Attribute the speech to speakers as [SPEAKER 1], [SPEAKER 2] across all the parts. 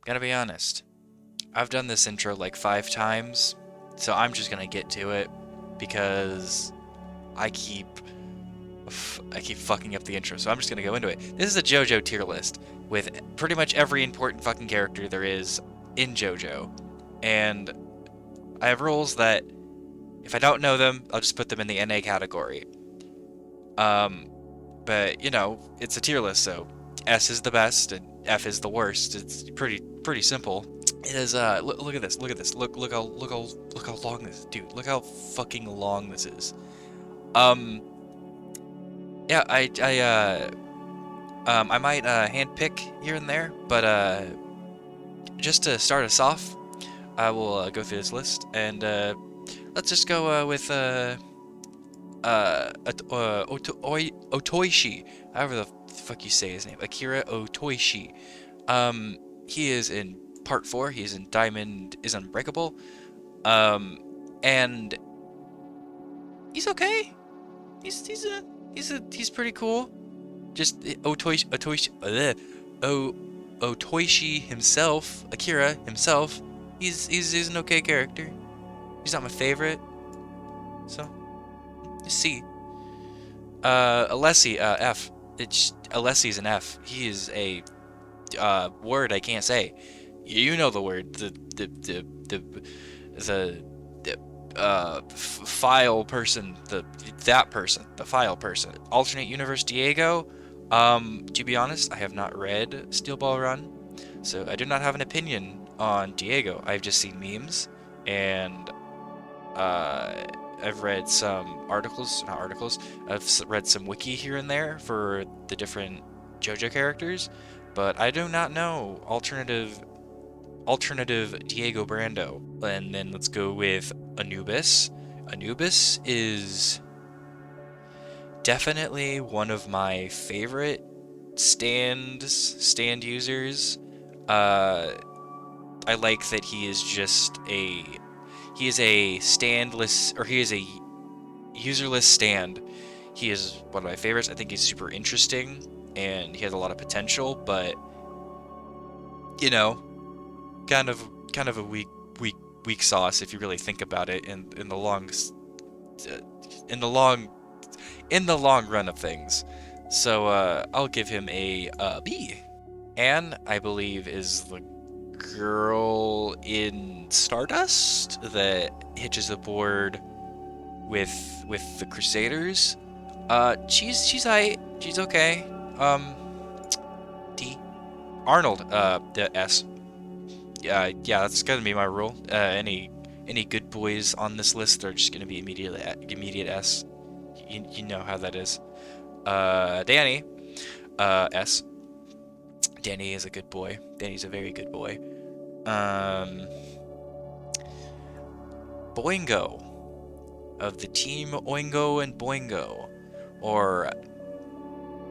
[SPEAKER 1] Gotta be honest. I've done this intro like 5 times, so I'm just gonna get to it because I keep I keep fucking up the intro, so I'm just gonna go into it. This is a JoJo tier list with pretty much every important fucking character there is in JoJo, and I have rules that if I don't know them, I'll just put them in the NA category. Um, but you know, it's a tier list, so S is the best and F is the worst. It's pretty simple. It is look at this, look how long this is, dude. Look how fucking long this is. Um yeah, I might hand pick here and there, but just to start us off, I will go through this list and let's just go with Otoishi, however the fuck you say his name, Akira Otoishi. He is in part 4. He's in Diamond is Unbreakable. And he's okay. He's pretty cool. Just Otoishi himself, Akira himself. He's an okay character. He's not my favorite. So, C. Alessi, F. Alessi's an F. He is a word I can't say. You know the word. File person. The file person. Alternate universe Diego. To be honest, I have not read Steel Ball Run, so I do not have an opinion on Diego. I've just seen memes, and I've read some articles, not articles, I've read some wiki here and there for the different JoJo characters, but I do not know alternative Diego Brando. And then let's go with Anubis. Anubis is definitely one of my favorite stand users. I like that he is a standless, or he is a userless stand. He is one of my favorites. I think he's super interesting and he has a lot of potential, but you know, kind of a weak sauce if you really think about it in the long in the long run of things. So I'll give him a B. Anne, I believe, is the girl in Stardust that hitches aboard with the Crusaders. She's okay. D. Arnold, the S. Yeah, that's gonna be my rule. Any good boys on this list are just gonna be immediate S. You know how that is. Danny, S. Danny is a good boy. Danny's a very good boy. Boingo of the team Oingo and Boingo, or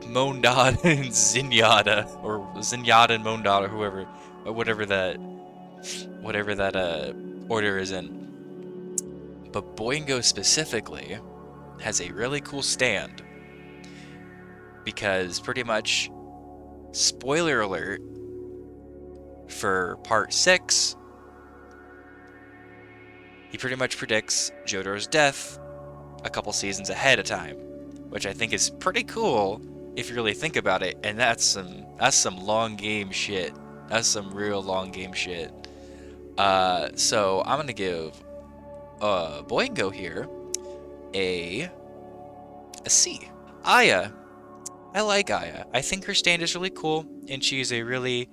[SPEAKER 1] Mondad and Zenyatta, or Zenyatta and Mondad, or whatever that order is in. But Boingo specifically has a really cool stand because pretty much, spoiler alert, for part 6, he pretty much predicts Jotaro's death a couple seasons ahead of time, which I think is pretty cool if you really think about it, and that's some long game shit. That's some real long game shit. So I'm gonna give Boingo here a C. Aya. I like Aya. I think her stand is really cool, and she's a really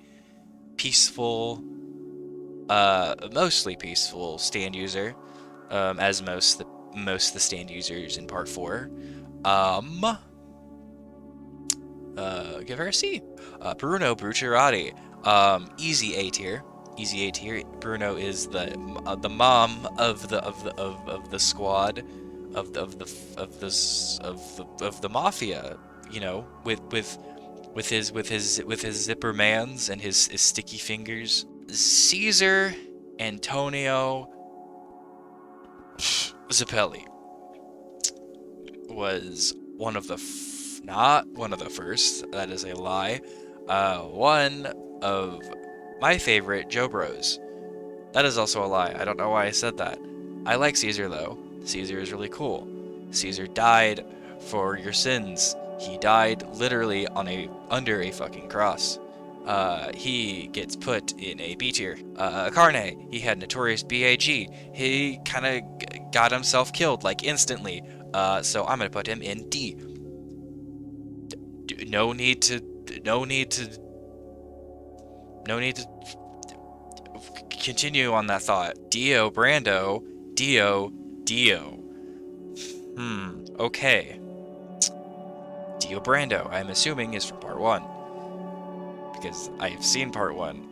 [SPEAKER 1] peaceful, mostly peaceful stand user, as most of the stand users in part 4. Give her a C. Bruno Brucerati. Easy A tier. Easy A tier. Bruno is the mom of the squad of the mafia. You know, with his zipper mans and his sticky fingers. Caesar Antonio Zappelli was one of the not one of the first. That is a lie. One of my favorite Jobros. That is also a lie. I don't know why I said that. I like Caesar, though. Caesar is really cool. Caesar died for your sins. He died literally under a fucking cross. He gets put in a B tier. Carne, he had notorious BAG. He kind of got himself killed, like, instantly. So I'm gonna put him in D. No need to continue on that thought. Dio Brando. Dio. Okay. Dio Brando, I'm assuming, is from part 1. Because I have seen part 1.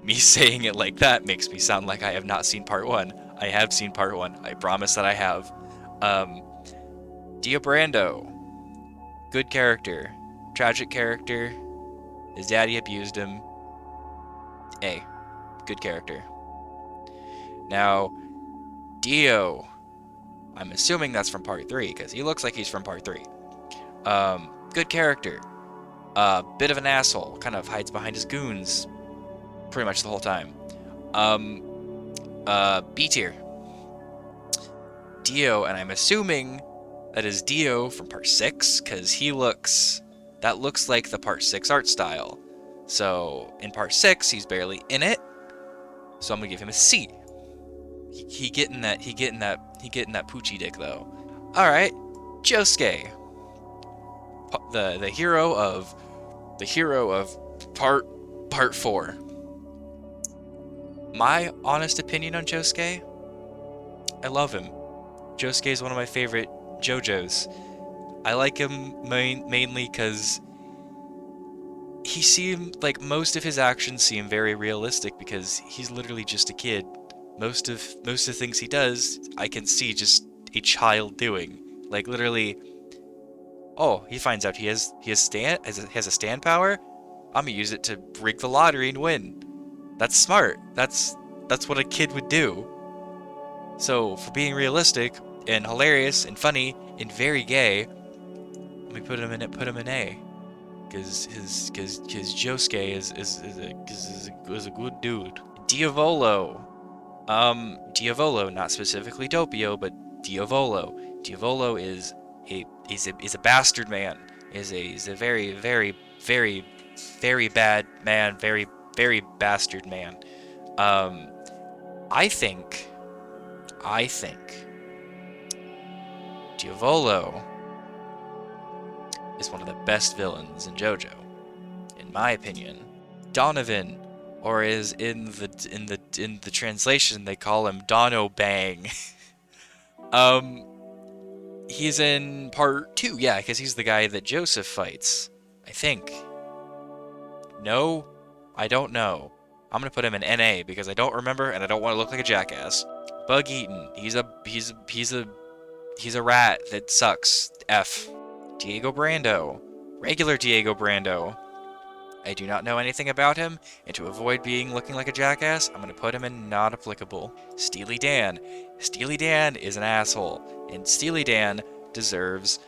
[SPEAKER 1] Me saying it like that makes me sound like I have not seen part 1. I have seen part 1. I promise that I have. Dio Brando. Good character. Tragic character. His daddy abused him. A. Good character. Now, Dio. I'm assuming that's from part 3, because he looks like he's from part 3. Good character. Bit of an asshole. Kind of hides behind his goons pretty much the whole time. B tier. Dio, and I'm assuming that is Dio from part 6, because that looks like the part 6 art style. So, in part 6, he's barely in it, so I'm gonna give him a C. He getting that poochie dick, though. Alright, Josuke. The hero of part 4. My honest opinion on Josuke, I love him. Josuke is one of my favorite Jojos. I like him mainly because he seemed like most of his actions seem very realistic because he's literally just a kid. Most of the things he does, I can see just a child doing. Like literally, oh, he finds out he has a stand power. I'm gonna use it to rig the lottery and win. That's smart. That's what a kid would do. So for being realistic and hilarious and funny and very gay, let me put him in A, because Josuke is a good dude. Diavolo. Diavolo, not specifically Doppio, but Diavolo. Diavolo is a bastard man. Is a very bad man. Very bastard man. I think Diavolo is one of the best villains in JoJo, in my opinion. Donovan, or is in the translation they call him Dono Bang. He's in part 2, yeah, because he's the guy that Joseph fights, I think. No, I don't know. I'm gonna put him in NA because I don't remember and I don't want to look like a jackass. Bug Eaton, he's a rat that sucks. F. Diego Brando, regular Diego Brando. I do not know anything about him, and to avoid looking like a jackass, I'm gonna put him in not applicable. Steely Dan. Steely Dan is an asshole, and Steely Dan deserves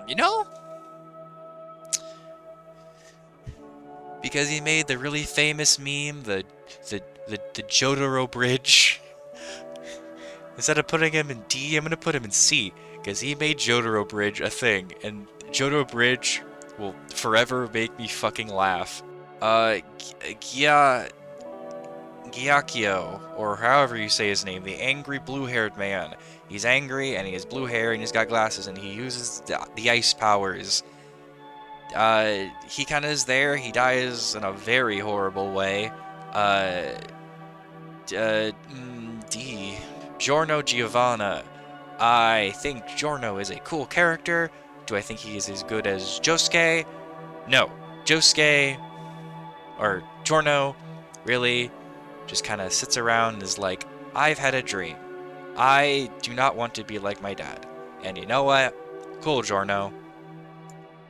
[SPEAKER 1] you know? Because he made the really famous meme, the Jotaro Bridge. Instead of putting him in D, I'm gonna put him in C, because he made Jotaro Bridge a thing, and Jotaro Bridge will forever make me fucking laugh. Gyakio, or however you say his name, the angry blue-haired man. He's angry, and he has blue hair, and he's got glasses, and he uses the ice powers. He kind of is there. He dies in a very horrible way. D. Giorno Giovanna. I think Giorno is a cool character. Do I think he is as good as Josuke? No. Josuke, or Giorno, really just kind of sits around and is like, I've had a dream. I do not want to be like my dad. And you know what? Cool, Giorno.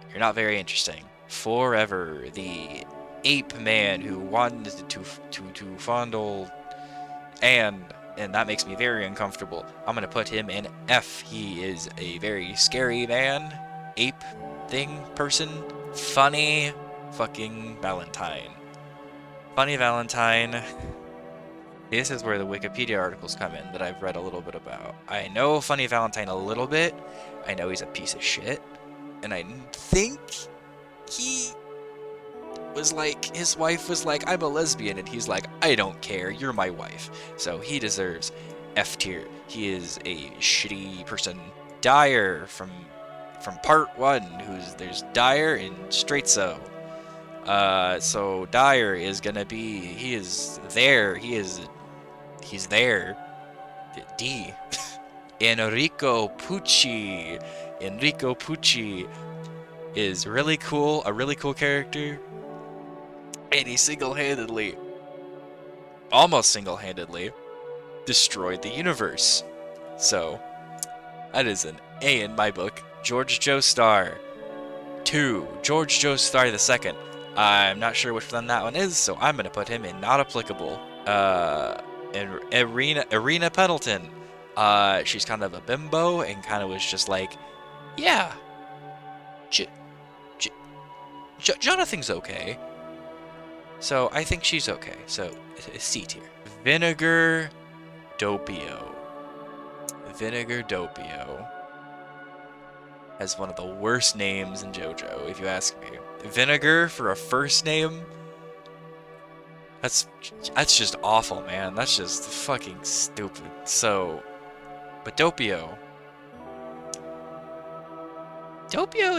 [SPEAKER 1] You're not very interesting. Forever, the ape man who wanted to fondle and that makes me very uncomfortable. I'm gonna put him in F. He is a very scary man. ape thing person. Funny fucking Valentine. Funny Valentine. This is where the Wikipedia articles come in that I've read a little bit about. I know Funny Valentine a little bit. I know he's a piece of shit. And I think he was like, his wife was like, I'm a lesbian. And he's like, I don't care. You're my wife. So he deserves F tier. He is a shitty person. Dyer from part 1, there's Dyer and Straightso. So Dyer is gonna be, he's there. D. Enrico Pucci. Enrico Pucci is really cool, a really cool character. And he almost single-handedly, destroyed the universe. So, that is an A in my book. George Joestar. 2. George Joestar II. I'm not sure which one that one is, so I'm gonna put him in not applicable. And Irina Pendleton. She's kind of a bimbo and kind of was just like, yeah, Jonathan's okay. So I think she's okay. So C tier. Vinegar Doppio. Vinegar Doppio has one of the worst names in JoJo, if you ask me. Vinegar for a first name? That's just awful, man. That's just fucking stupid. So, but Doppio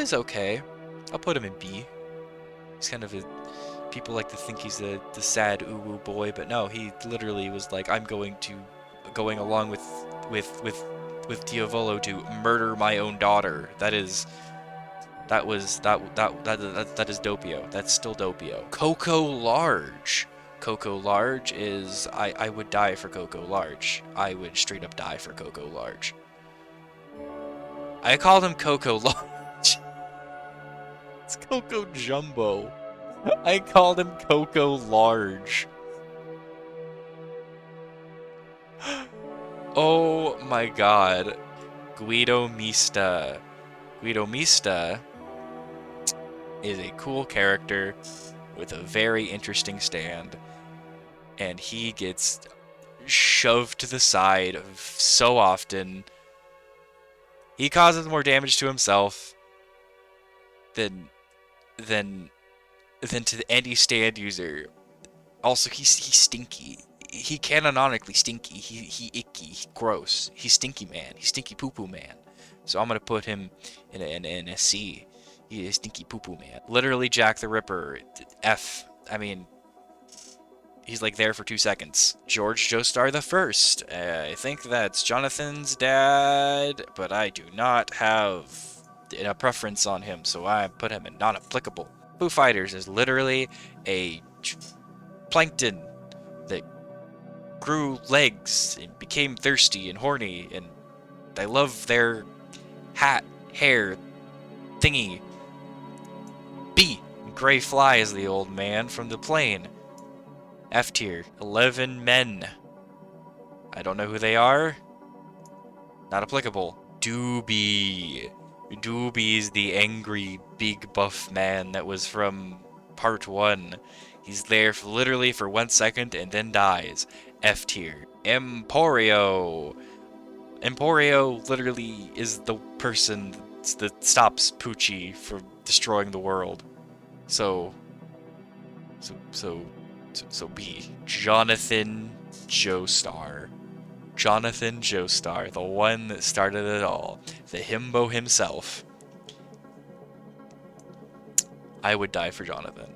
[SPEAKER 1] is okay. I'll put him in B. He's kind of people like to think he's the sad uwu boy, but no, he literally was like, I'm going along with Diavolo to murder my own daughter. That is Doppio. That's still Doppio. Coco Large. Coco Large is, I would die for Coco Large. I would straight up die for Coco Large. I called him Coco Large. It's Coco Jumbo. I called him Coco Large. Oh my god. Guido Mista. Guido Mista is a cool character with a very interesting stand, and he gets shoved to the side so often. He causes more damage to himself than to any stand user. Also, he's stinky. He canonically stinky. He icky. He gross. He's stinky man. He's stinky poo poo man. So I'm gonna put him in a C. He is stinky poo poo man. Literally Jack the Ripper. F. I mean, he's like there for 2 seconds. George Joestar I. I think that's Jonathan's dad, but I do not have a preference on him, so I put him in not applicable. Foo Fighters is literally a plankton that grew legs and became thirsty and horny, and I love their hair thingy. B. Gray Fly is the old man from the plane. F tier. 11 men. I don't know who they are. Not applicable. Doobie. Doobie's the angry big buff man that was from part 1. He's there literally for 1 second and then dies. F tier. Emporio. Emporio literally is the person that stops Pucci from destroying the world. So B. Jonathan Joestar. Jonathan Joestar, the one that started it all. The himbo himself. I would die for Jonathan.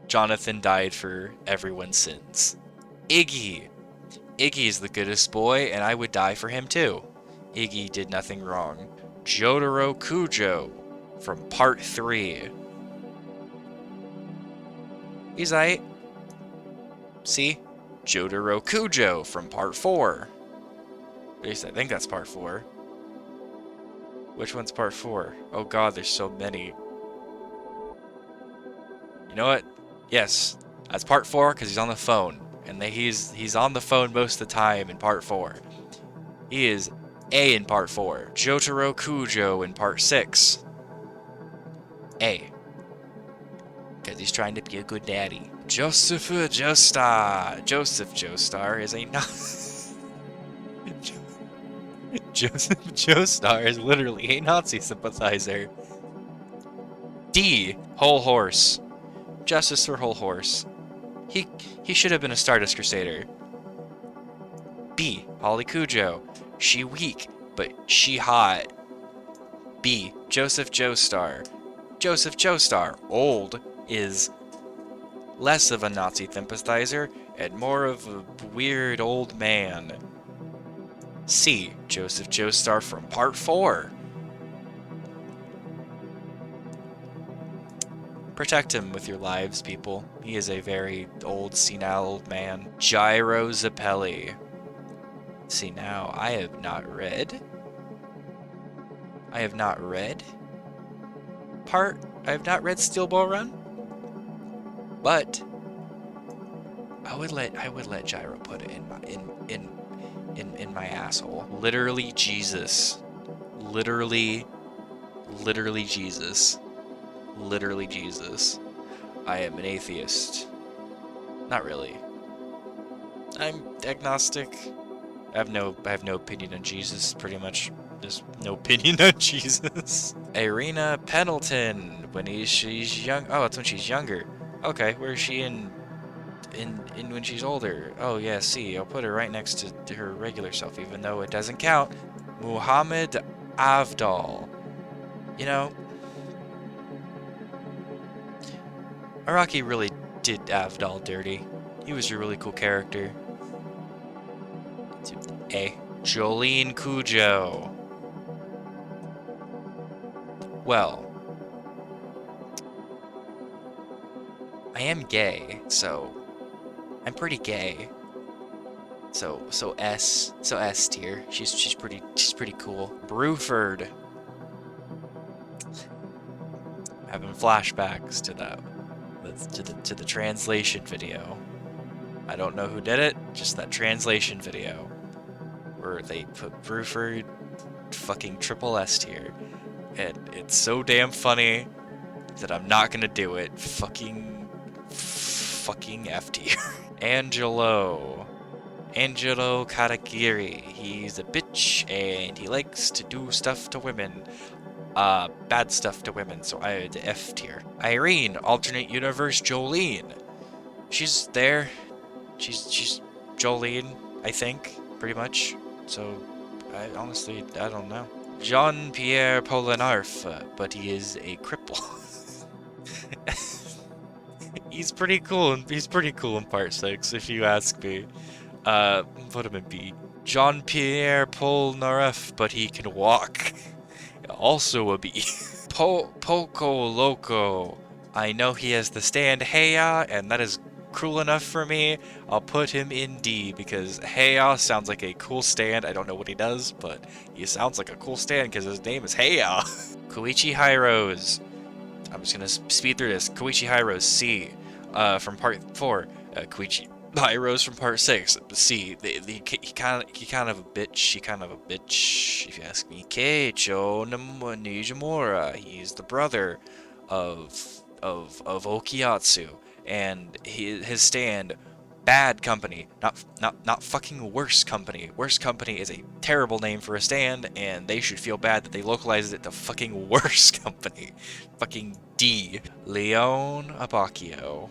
[SPEAKER 1] Jonathan died for everyone's sins. Iggy. Iggy is the goodest boy, and I would die for him too. Iggy did nothing wrong. Jotaro Kujo from part 3. He's aight. See? Jotaro Kujo from part 4. At least I think that's part 4. Which one's part 4? Oh god, there's so many. You know what? Yes, that's part 4 because he's on the phone. And he's on the phone most of the time in part 4. He is A in part 4. Jotaro Kujo in part 6. A. Because he's trying to be a good daddy. Joseph Joestar. Joseph Joestar is a Joseph Joestar is literally a Nazi sympathizer. D. Whole horse. Justice for Whole horse. He should have been a Stardust Crusader. B. Holly Cujo. She weak, but she hot. B. Joseph Joestar. Joseph Joestar, old, is less of a Nazi sympathizer and more of a weird old man. C. Joseph Joestar from Part 4. Protect him with your lives, people. He is a very old, senile old man. Gyro Zappelli. See, now, I have not read Steel Ball Run, but I would let Gyro put it in my asshole. Literally Jesus. Literally Jesus. Literally Jesus. I am an atheist. Not really. I'm agnostic. I have no opinion on Jesus, pretty much. There's no opinion on Jesus. Irina Pendleton, she's young. Oh, it's when she's younger. Okay, where is she in when she's older? Oh yeah, see, I'll put her right next to her regular self, even though it doesn't count. Muhammad Avdal. You know, Araki really did Avdal dirty. He was a really cool character. A. Jolene Cujo. Well, I am gay, so I'm pretty gay. So S tier. She's pretty cool. Bruford. Having flashbacks to that. To the translation video. I don't know who did it, just that translation video where they put Bruford fucking triple S tier, and it's so damn funny that I'm not gonna do it. Fucking F tier. Angelo Katagiri. He's a bitch and he likes to do stuff to women. Bad stuff to women, so I the F tier. Irene, alternate universe Jolene. She's there. She's Jolene, I think, pretty much. So, I don't know. Jean-Pierre Polinarf, but he is a cripple. He's pretty cool in Part 6, if you ask me. Put him in B. Jean-Pierre Polinarf, but he can walk. Also a B. Poco Loco. I know he has the stand Heya, and that is cruel enough for me. I'll put him in D because Heya sounds like a cool stand. I don't know what he does, but he sounds like a cool stand because his name is Heya. Koichi Hyros. I'm just gonna speed through this. Koichi Hyros, C. From Part 4. Koichi Hyros from Part 6. C. He kind of a bitch, if you ask me. Keicho Nijimura. He's the brother of Okiyatsu. And his stand, Bad Company, not fucking Worse Company. Worse Company is a terrible name for a stand, and they should feel bad that they localized it to fucking Worse Company. Fucking D. Leon Abacchio.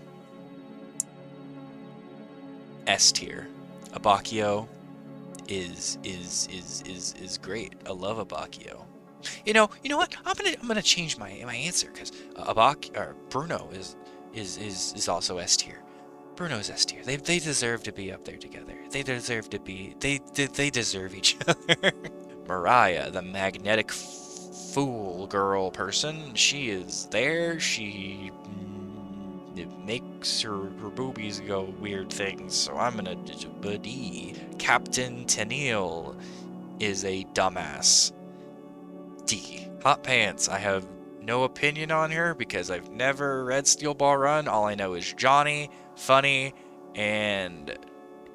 [SPEAKER 1] S tier. Abacchio is great. I love Abacchio. You know what? I'm gonna change my answer because Bruno is also S tier. Bruno's S tier. They deserve to be up there together. They deserve each other. Mariah, the magnetic fool girl person. She is there. She it makes her boobies go weird things. So I'm gonna D. Captain Tennille is a dumbass. D. Hot Pants. I have no opinion on her because I've never read Steel Ball Run. All I know is Johnny, funny, and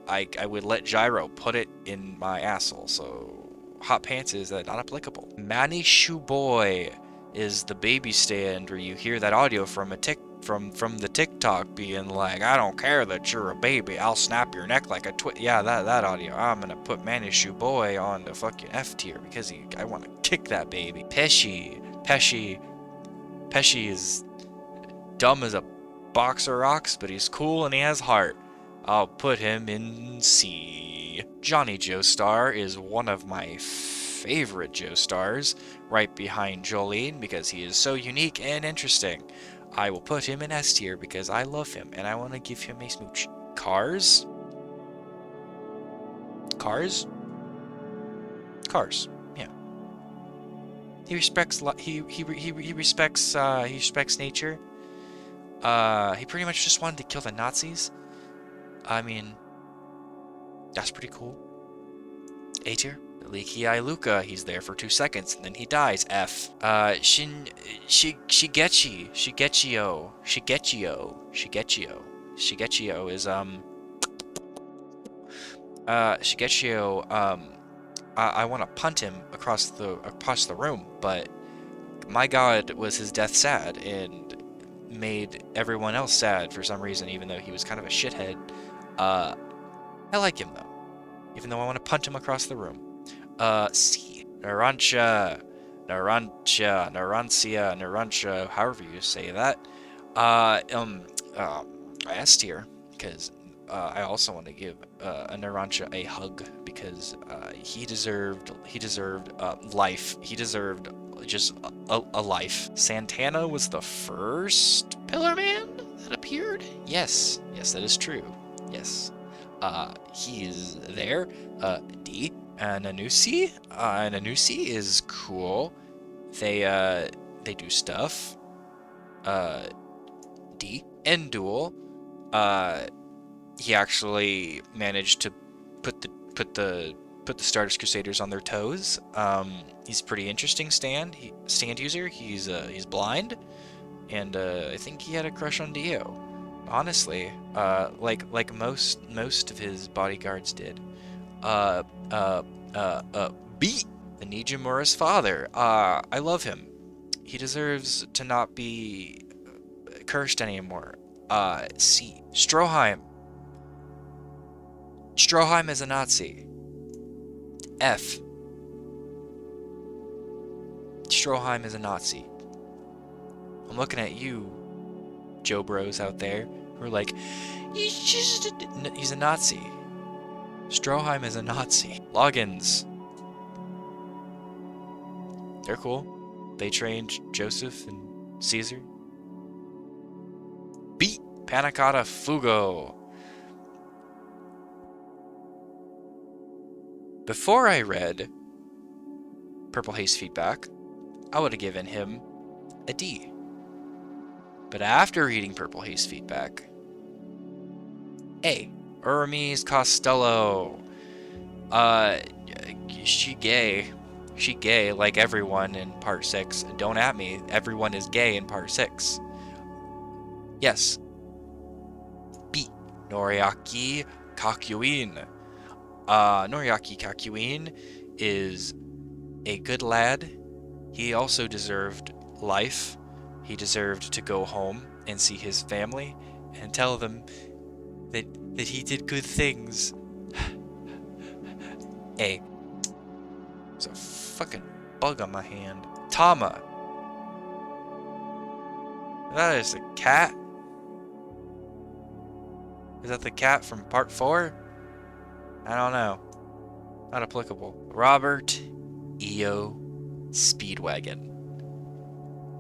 [SPEAKER 1] I would let Gyro put it in my asshole. So Hot Pants is not applicable. Manny Shoe Boy. is the baby stand where you hear that audio from from the TikTok being like, I don't care that you're a baby, I'll snap your neck like a yeah, that audio. I'm gonna put Manishu Boy on the fucking F tier because I want to kick that baby. Pesci is dumb as a box of rocks, but he's cool and he has heart. I'll put him in C. Johnny Joestar is one of my favorite Joestars, right behind Jolene because he is so unique and interesting. I will put him in S tier because I love him and I want to give him a smooch. Cars. Yeah. He respects he respects nature. He pretty much just wanted to kill the Nazis. I mean, that's pretty cool. A tier. Leaky-Eye Luca, he's there for 2 seconds, and then he dies. F. Shigechio is, Shigechio, I want to punt him across the room, but my god was his death sad, and made everyone else sad for some reason, even though he was kind of a shithead. I like him, though, even though I want to punt him across the room. C. Narancia, however you say that. S tier, because I also want to give a Narancia a hug because he deserved life. He deserved just a life. Santana was the first Pillar Man that appeared. Yes, that is true. Yes, he is there. D. Nanusi. Nanusi is cool. They do stuff. D. Endul. He actually managed to put the Stardust Crusaders on their toes. He's a pretty interesting stand user. He's blind, and I think he had a crush on Dio. Honestly, like most of his bodyguards did. B. The Nijimura's father. I love him. He deserves to not be cursed anymore. C. Stroheim. Stroheim is a Nazi. F. Stroheim is a Nazi. I'm looking at you, Joe Bros out there, who are like, he's a Nazi. Stroheim is a Nazi. Logins. They're cool. They trained Joseph and Caesar. B. Panicotta Fugo. Before I read Purple Haze feedback, I would have given him a D. But after reading Purple Haze feedback, A. Hermes Costello. She gay. She gay like everyone in part 6. Don't at me. Everyone is gay in part 6. Yes. B. Noriaki Kakuin. Noriaki Kakuin is a good lad. He also deserved life. He deserved to go home and see his family and tell them that he did good things. A. There's a fucking bug on my hand. Tama. That is a cat? Is that the cat from part 4? I don't know. Not applicable. Robert E.O. Speedwagon.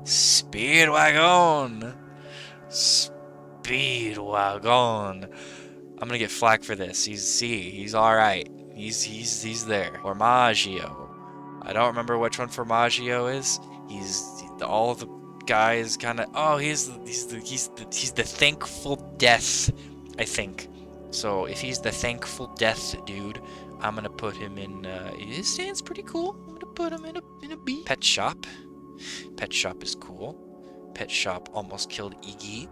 [SPEAKER 1] Speedwagon! Speedwagon. I'm gonna get flack for this. He's C. He's alright. He's there. Formaggio. I don't remember which one Formaggio is. All the guys kind of. Oh, he's the thankful death, I think. So if he's the thankful death dude, I'm gonna put him in. His stand's pretty cool. I'm gonna put him in a B. Pet Shop. Pet Shop is cool. Pet Shop almost killed Iggy.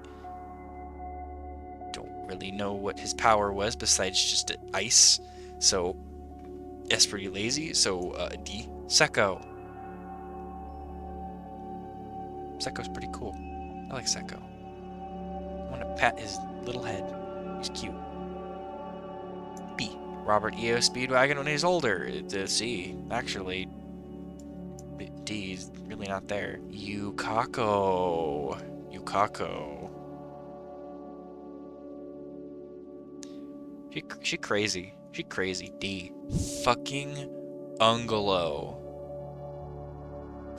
[SPEAKER 1] Don't really know what his power was besides just ice. So that's pretty lazy. So D. Seko. Sekko's pretty cool. I like Sekko. I want to pat his little head. He's cute. B. Robert E.O. Speedwagon when he's older. C. Actually, D is really not there. Yukako. She crazy. She crazy. D. Fucking Ungolo.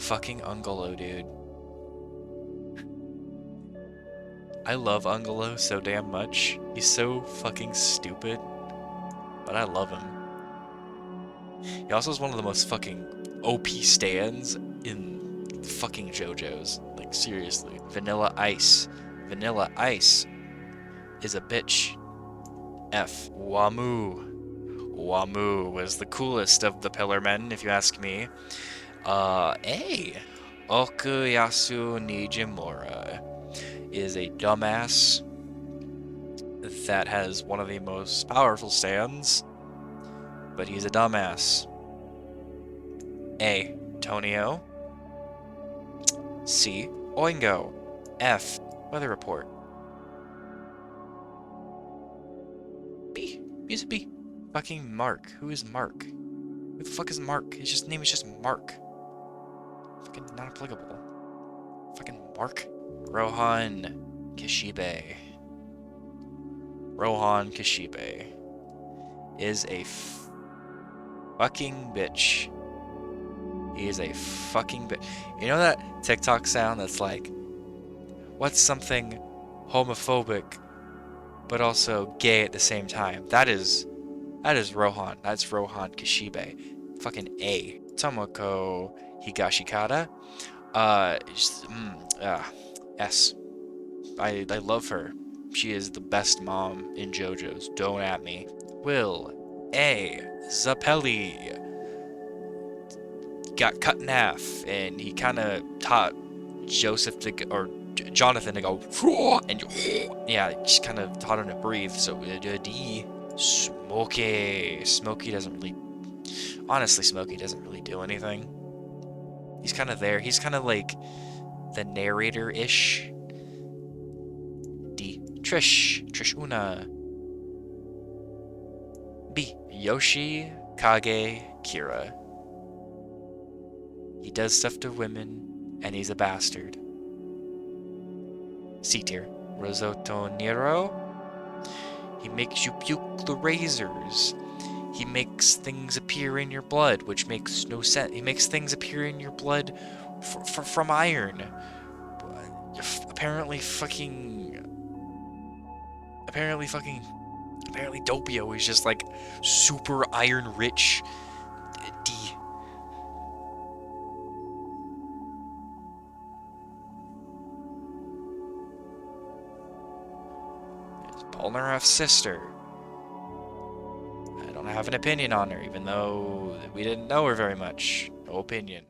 [SPEAKER 1] Fucking Ungolo, dude. I love Ungolo so damn much. He's so fucking stupid, but I love him. He also is one of the most fucking OP stands in fucking JoJo's. Like, seriously. Vanilla Ice. Vanilla Ice is a bitch. F. Wamu. Wamu was the coolest of the Pillar Men, if you ask me. A. Okuyasu Nijimura is a dumbass that has one of the most powerful stands, but he's a dumbass. A. Tonio. C. Oingo. F. Weather report. B. He's a B. Fucking Mark. Who is Mark? Who the fuck is Mark? His name is just Mark. Fucking not applicable. Fucking Mark. Rohan Kishibe. Rohan Kishibe is a fucking bitch. He is a fucking bitch. You know that TikTok sound that's like, what's something homophobic but also gay at the same time? That is Rohan. That's Rohan Kishibe. Fucking A. Tomoko Higashikata. S. I love her. She is the best mom in JoJo's. Don't at me. Will A. Zappelli got cut in half, and he kind of taught Jonathan to go, and yeah, just kind of taught him to breathe. So D. Smokey. Smokey doesn't really. Honestly, Smokey doesn't really do anything. He's kind of there. He's kind of like the narrator-ish. D. Trish Una. B. Yoshi Kage Kira. He does stuff to women, and he's a bastard. C tier. Risotto Nero. He makes you puke the razors. He makes things appear in your blood, which makes no sense. He makes things appear in your blood from iron. Apparently Doppio is just like super iron rich. D. It's Polnareff's sister. I don't have an opinion on her, even though we didn't know her very much. No opinion.